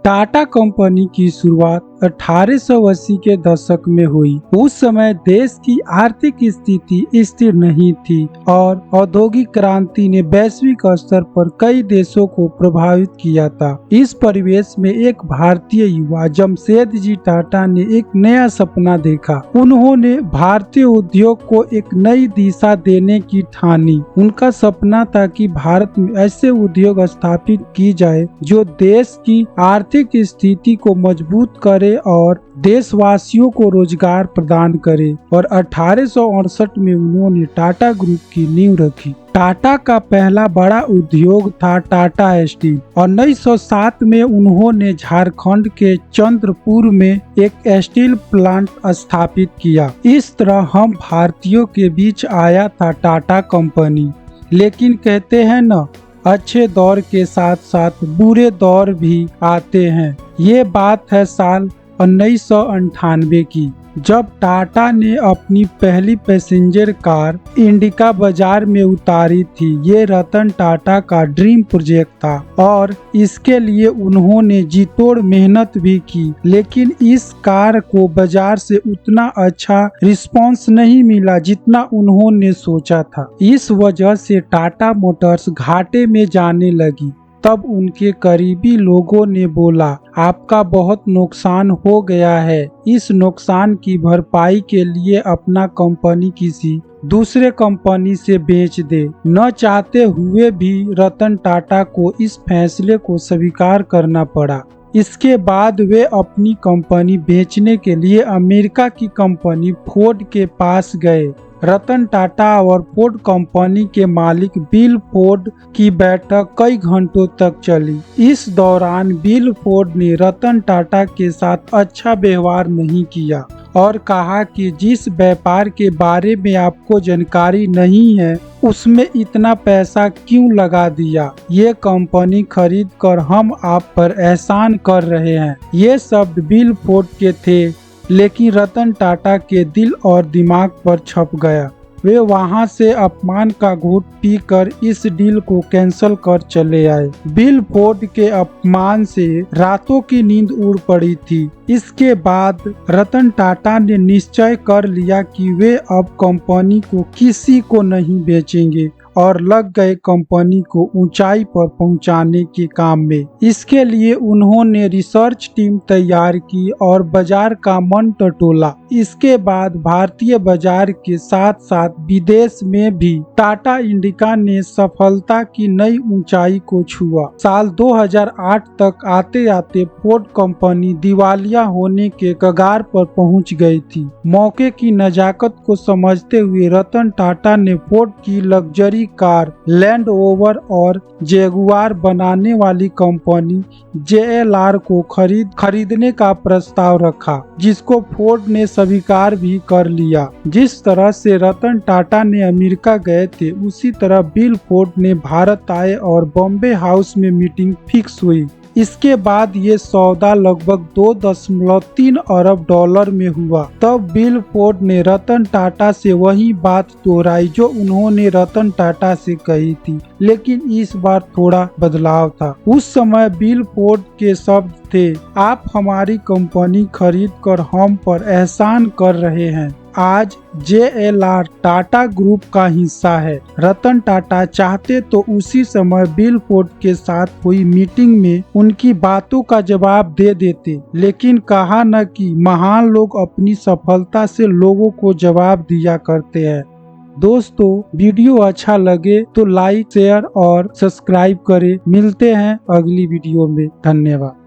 Tata company की शुरुआत 1880 के दशक में हुई। उस समय देश की आर्थिक स्थिति स्थिर नहीं थी और औद्योगिक क्रांति ने वैश्विक स्तर पर कई देशों को प्रभावित किया था। इस परिवेश में एक भारतीय युवा जमशेदजी टाटा ने एक नया सपना देखा। उन्होंने भारतीय उद्योग को एक नई दिशा देने की ठानी। उनका सपना था कि भारत में ऐसे उद्योग स्थापित की जाए जो देश की आर्थिक स्थिति को मजबूत करे और देशवासियों को रोजगार प्रदान करे। और 1868 में उन्होंने टाटा ग्रुप की नींव रखी। टाटा का पहला बड़ा उद्योग था टाटा स्टील और 1907 में उन्होंने झारखंड के चंद्रपुर में एक स्टील प्लांट स्थापित किया। इस तरह हम भारतीयों के बीच आया था टाटा कंपनी। लेकिन कहते हैं न, अच्छे दौर के साथ साथ बुरे दौर भी आते हैं। ये बात है साल 1998 की, जब टाटा ने अपनी पहली पैसेंजर कार इंडिका बाजार में उतारी थी। ये रतन टाटा का ड्रीम प्रोजेक्ट था और इसके लिए उन्होंने जी तोड़ मेहनत भी की। लेकिन इस कार को बाजार से उतना अच्छा रिस्पांस नहीं मिला जितना उन्होंने सोचा था। इस वजह से टाटा मोटर्स घाटे में जाने लगी। तब उनके करीबी लोगों ने बोला, आपका बहुत नुकसान हो गया है। इस नुकसान की भरपाई के लिए अपना कंपनी किसी दूसरे कंपनी से बेच दे। न चाहते हुए भी रतन टाटा को इस फैसले को स्वीकार करना पड़ा। इसके बाद वे अपनी कंपनी बेचने के लिए अमेरिका की कंपनी फोर्ड के पास गए। रतन टाटा और फोर्ड कंपनी के मालिक बिल फोर्ड की बैठक कई घंटों तक चली। इस दौरान बिल फोर्ड ने रतन टाटा के साथ अच्छा व्यवहार नहीं किया और कहा कि जिस व्यापार के बारे में आपको जानकारी नहीं है उसमें इतना पैसा क्यों लगा दिया। ये कंपनी खरीद कर हम आप पर एहसान कर रहे हैं। ये शब्द बिल फोर्ड के थे, लेकिन रतन टाटा के दिल और दिमाग पर छप गया। वे वहां से अपमान का घूंट पीकर इस डील को कैंसिल कर चले आए। बिल फोर्ड के अपमान से रातों की नींद उड़ पड़ी थी। इसके बाद रतन टाटा ने निश्चय कर लिया कि वे अब कंपनी को किसी को नहीं बेचेंगे और लग गए कंपनी को ऊंचाई पर पहुंचाने के काम में। इसके लिए उन्होंने रिसर्च टीम तैयार की और बाजार का मन टटोला। इसके बाद भारतीय बाजार के साथ साथ विदेश में भी टाटा इंडिका ने सफलता की नई ऊंचाई को छुआ। साल 2008 तक आते आते फोर्ड कंपनी दिवालिया होने के कगार पर पहुंच गई थी। मौके की नजाकत को समझते हुए रतन टाटा ने फोर्ड की लग्जरी कार लैंड रोवर और जगुआर बनाने वाली कंपनी JLR को खरीदने का प्रस्ताव रखा, जिसको फोर्ड ने स्वीकार भी कर लिया। जिस तरह से रतन टाटा ने अमेरिका गए थे, उसी तरह बिल फोर्ड ने भारत आए और बॉम्बे हाउस में मीटिंग फिक्स हुई। इसके बाद ये सौदा लगभग 2.3 अरब डॉलर में हुआ। तब बिल फोर्ड ने रतन टाटा से वही बात दोहराई जो उन्होंने रतन टाटा से कही थी, लेकिन इस बार थोड़ा बदलाव था। उस समय बिल फोर्ड के शब्द थे, आप हमारी कंपनी खरीद कर हम पर एहसान कर रहे हैं। आज JLR टाटा ग्रुप का हिस्सा है। रतन टाटा चाहते तो उसी समय बिल फोर्ड के साथ हुई मीटिंग में उनकी बातों का जवाब दे देते, लेकिन कहा न कि महान लोग अपनी सफलता से लोगों को जवाब दिया करते हैं। दोस्तों, वीडियो अच्छा लगे तो लाइक, शेयर और सब्सक्राइब करें। मिलते हैं अगली वीडियो में। धन्यवाद।